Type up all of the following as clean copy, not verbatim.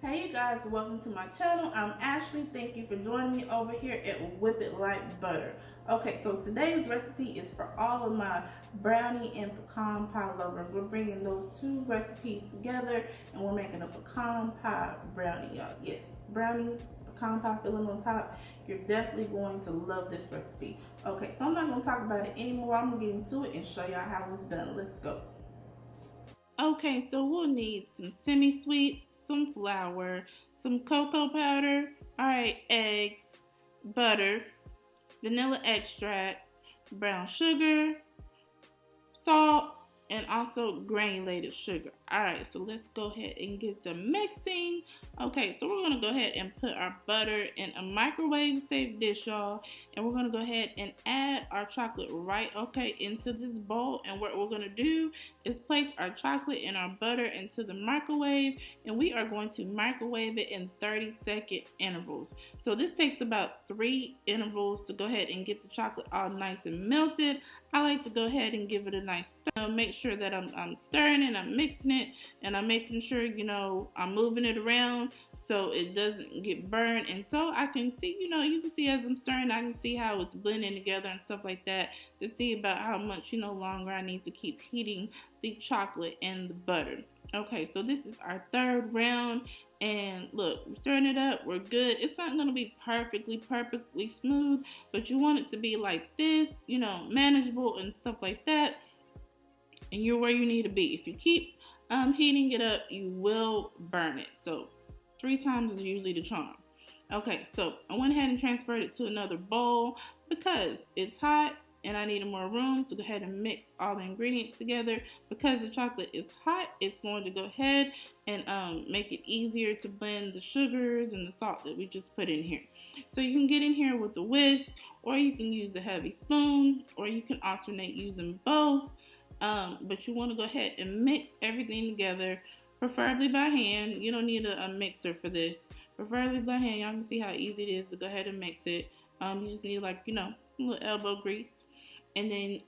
Hey you guys, welcome to my channel. I'm Ashley. Thank you for joining me over here at Whip It Like Butter. Okay, so today's recipe is for all of my brownie and pecan pie lovers. We're bringing those two recipes together and we're making a pecan pie brownie, y'all. Yes, brownies, pecan pie filling on top. You're definitely going to love this recipe. Okay, so I'm not going to talk about it anymore. I'm going to get into it and show y'all how it's done. Let's go. Okay, so we'll need some semi-sweets, some flour, some cocoa powder, alright, eggs, butter, vanilla extract, brown sugar, salt, and also granulated sugar. Alright, so let's go ahead and get the mixing. Okay, so we're going to go ahead and put our butter in a microwave safe dish, y'all. And we're going to go ahead and add our chocolate right, into this bowl. And what we're going to do is place our chocolate and our butter into the microwave. And we are going to microwave it in 30-second intervals. So this takes about 3 intervals to go ahead and get the chocolate all nice and melted. I like to go ahead and give it a nice stir. Make sure that I'm stirring it, I'm mixing it, and I'm making sure, I'm moving it around so it doesn't get burned. And so I can see, you can see as I'm stirring, I can see how it's blending together and stuff like that to see about how much, longer I need to keep heating the chocolate and the butter. Okay, so this is our third round. And look, we're stirring it up. We're good. It's not going to be perfectly smooth, but you want it to be like this, manageable and stuff like that. And you're where you need to be. If you keep heating it up, you will burn it. So 3 times is usually the charm. Okay, so I went ahead and transferred it to another bowl because it's hot and I needed more room to go ahead and mix all the ingredients together. Because the chocolate is hot, it's going to go ahead and make it easier to blend the sugars and the salt that we just put in here. So you can get in here with the whisk, or you can use the heavy spoon, or you can alternate using both. But you want to go ahead and mix everything together, preferably by hand. You don't need a mixer for this. Preferably by hand. Y'all can see how easy it is to go ahead and mix it. You just need a little elbow grease. And then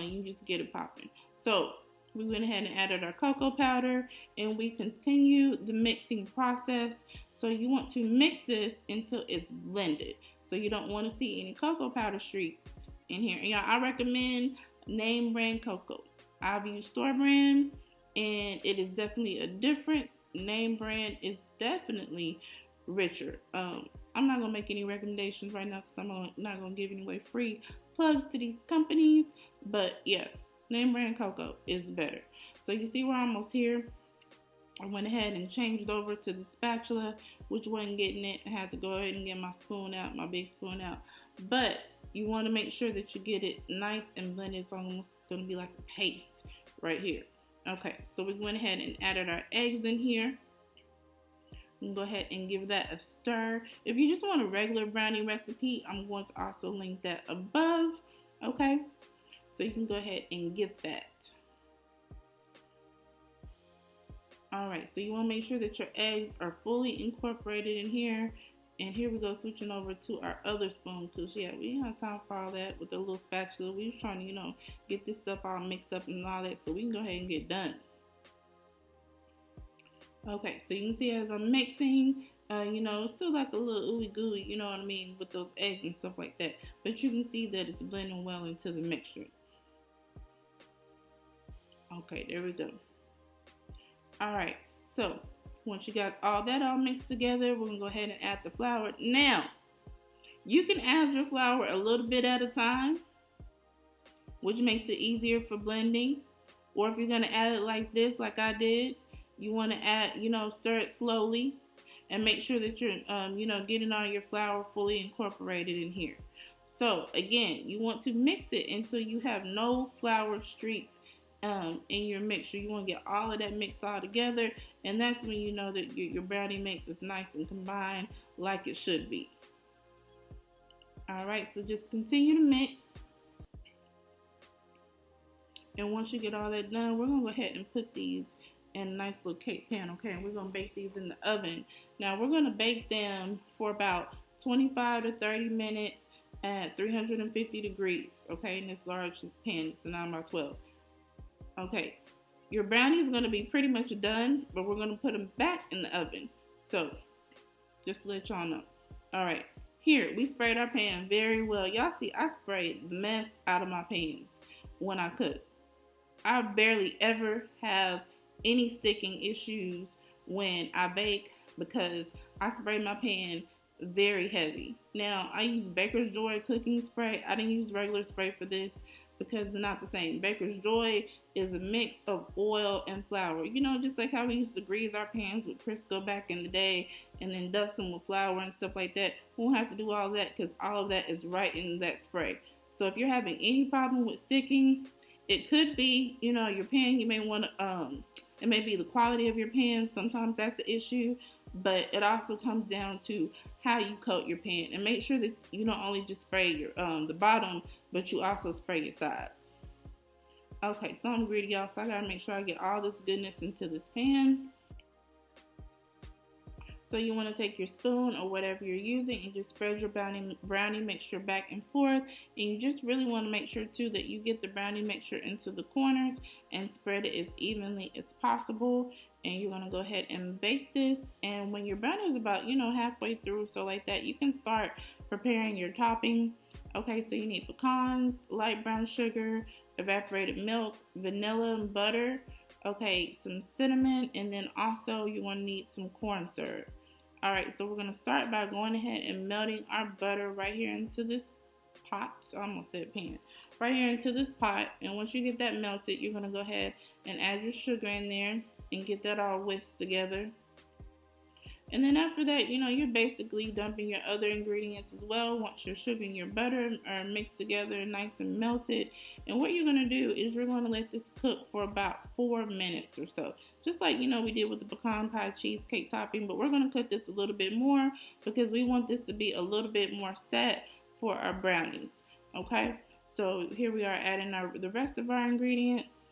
you just get it popping. So we went ahead and added our cocoa powder, and we continue the mixing process. So you want to mix this until it's blended. So you don't want to see any cocoa powder streaks in here. And y'all, I recommend name brand cocoa. I've used store brand, and it is definitely a difference. Name brand is definitely richer. I'm not gonna make any recommendations right now because I'm not gonna give any way free plugs to these companies, but yeah, name brand cocoa is better. So you see we're almost here. I went ahead and changed over to the spatula, which wasn't getting it. I had to go ahead and get my spoon out, my big spoon out. But you want to make sure that you get it nice and blended. It's almost going to be like a paste right here. Okay, so we went ahead and added our eggs in here. You can go ahead and give that a stir. If you just want a regular brownie recipe, I'm going to also link that above. Okay, so you can go ahead and get that. Alright, so you want to make sure that your eggs are fully incorporated in here. And here we go, switching over to our other spoon, because yeah, we didn't have time for all that with the little spatula. We were trying to, get this stuff all mixed up and all that, so we can go ahead and get done. Okay, so you can see as I'm mixing, it's still like a little ooey gooey, you know what I mean, with those eggs and stuff like that. But you can see that it's blending well into the mixture. Okay, there we go. Alright, so once you got all that all mixed together, we're going to go ahead and add the flour. Now, you can add your flour a little bit at a time, which makes it easier for blending. Or if you're going to add it like this, like I did, you want to add, stir it slowly and make sure that you're, getting all your flour fully incorporated in here. So again, you want to mix it until you have no flour streaks in your mixture. You want to get all of that mixed all together, and that's when you know that your brownie mix is nice and combined like it should be. Alright, so just continue to mix. And once you get all that done, we're going to go ahead and put these in a nice little cake pan, okay? And we're going to bake these in the oven. Now, we're going to bake them for about 25 to 30 minutes at 350 degrees, okay? In this large pan, it's a 9x12. Okay, your brownie is going to be pretty much done, but we're going to put them back in the oven So just to let y'all know. All right, here we sprayed our pan very well. Y'all see, I sprayed the mess out of my pans when I cook. I barely ever have any sticking issues when I bake because I spray my pan very heavy. Now, I use Baker's Joy cooking spray. I didn't use regular spray for this because they're not the same. Baker's Joy is a mix of oil and flour. You know, just like how we used to grease our pans with Crisco back in the day and then dust them with flour and stuff like that. We won't have to do all that because all of that is right in that spray. So if you're having any problem with sticking, it could be, you know, your pan. You may want to, it may be the quality of your pan. Sometimes that's the issue, but it also comes down to how you coat your pan. And make sure that you don't only just spray your the bottom, but you also spray your sides. Okay, so I'm greedy, y'all, so I gotta make sure I get all this goodness into this pan. So you want to take your spoon or whatever you're using and just spread your brownie mixture back and forth. And you just really want to make sure too that you get the brownie mixture into the corners and spread it as evenly as possible. And you're going to go ahead and bake this. And when your brownie is about, you know, halfway through, so like that, you can start preparing your topping. Okay, so you need pecans, light brown sugar, evaporated milk, vanilla, and butter. Okay, some cinnamon, and then also you want to need some corn syrup. Alright, so we're going to start by going ahead and melting our butter right here into this pot. So I almost said pan. Right here into this pot. And once you get that melted, you're going to go ahead and add your sugar in there and get that all whisked together. And then after that, you know, you're basically dumping your other ingredients as well. Once your sugar and your butter are mixed together and nice and melted. And what you're going to do is you're going to let this cook for about 4 minutes or so. Just like, you know, we did with the pecan pie cheesecake topping. But we're going to cook this a little bit more because we want this to be a little bit more set for our brownies. Okay? So here we are adding the rest of our ingredients.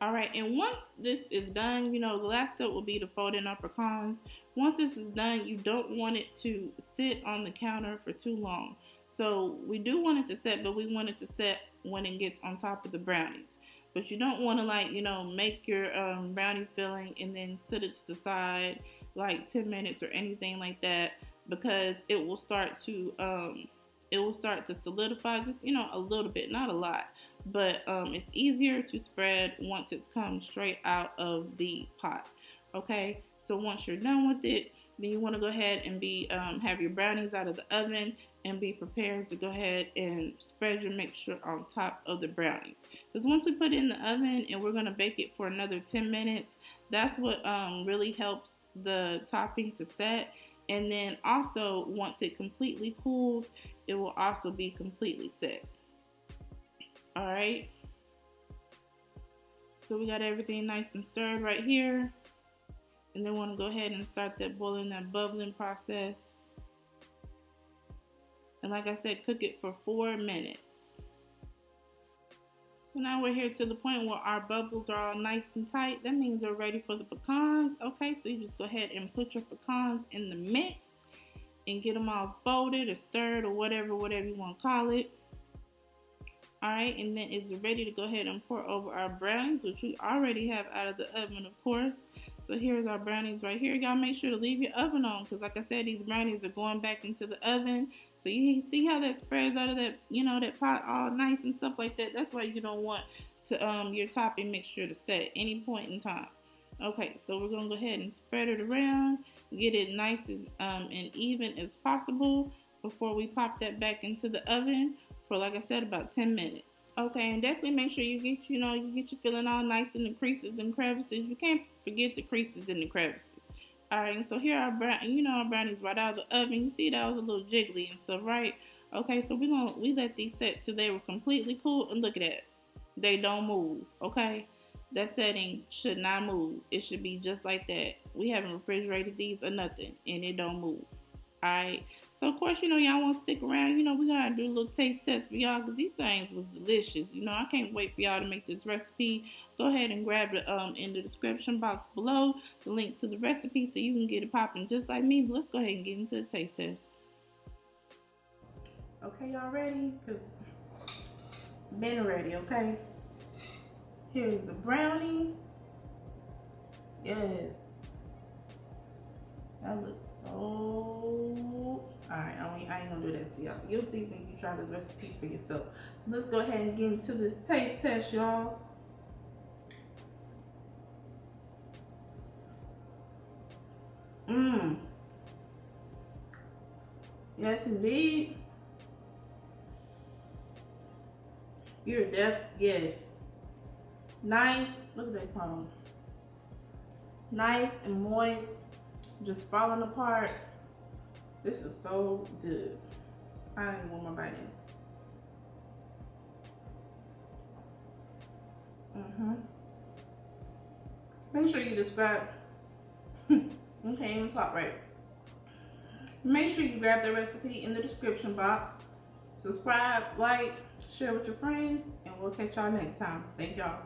Alright, and once this is done, you know, the last step will be to fold in our pecans. Once this is done, you don't want it to sit on the counter for too long. So we do want it to set, but we want it to set when it gets on top of the brownies. But you don't want to, like, you know, make your brownie filling and then set it to the side like 10 minutes or anything like that, because it will start to solidify, just, you know, a little bit, not a lot, but it's easier to spread once it's come straight out of the pot. Okay, so once you're done with it, then you want to go ahead and have your brownies out of the oven and be prepared to go ahead and spread your mixture on top of the brownies. Because once we put it in the oven and we're going to bake it for another 10 minutes, that's what really helps the topping to set. And then also, once it completely cools, it will also be completely set. Alright. So we got everything nice and stirred right here. And then we want to go ahead and start that boiling, that bubbling process. And like I said, cook it for 4 minutes. So now we're here to the point where our bubbles are all nice and tight. That means they're ready for the pecans. Okay, so you just go ahead and put your pecans in the mix and get them all folded or stirred or whatever you want to call it. Alright, and then it's ready to go ahead and pour over our brownies, which we already have out of the oven, of course. So here's our brownies right here. Y'all make sure to leave your oven on, because like I said, these brownies are going back into the oven. So you see how that spreads out of that, you know, that pot all nice and stuff like that. That's why you don't want to your topping mixture to set at any point in time. Okay, so we're going to go ahead and spread it around, get it nice and even as possible before we pop that back into the oven for, like I said, about 10 minutes. Okay, and definitely make sure you get your filling all nice in the creases and crevices. You can't forget the creases and the crevices. Alright, so here our brownies right out of the oven. You see that was a little jiggly and stuff, right? Okay, so we let these set till they were completely cool, and look at that. They don't move, okay? That setting should not move. It should be just like that. We haven't refrigerated these or nothing, and it don't move. Alright, so of course, y'all want to stick around. We gotta do a little taste test for y'all, because these things was delicious. I can't wait for y'all to make this recipe. Go ahead and grab it in the description box below, the link to the recipe, so you can get it popping just like me. But let's go ahead and get into the taste test. Okay, y'all ready? Because been ready, okay? Here's the brownie. Yes. That looks so... Alright, I ain't gonna do that to y'all. You'll see when you try this recipe for yourself. So let's go ahead and get into this taste test, y'all. Mmm. Yes, indeed. You're deaf. Yes. Nice. Look at that crumb. Nice and moist. Just falling apart. This is so good. I don't even want my bite in. Make sure you subscribe. Okay, even talk right. Make sure you grab the recipe in the description box. Subscribe, like, share with your friends, and we'll catch y'all next time. Thank y'all.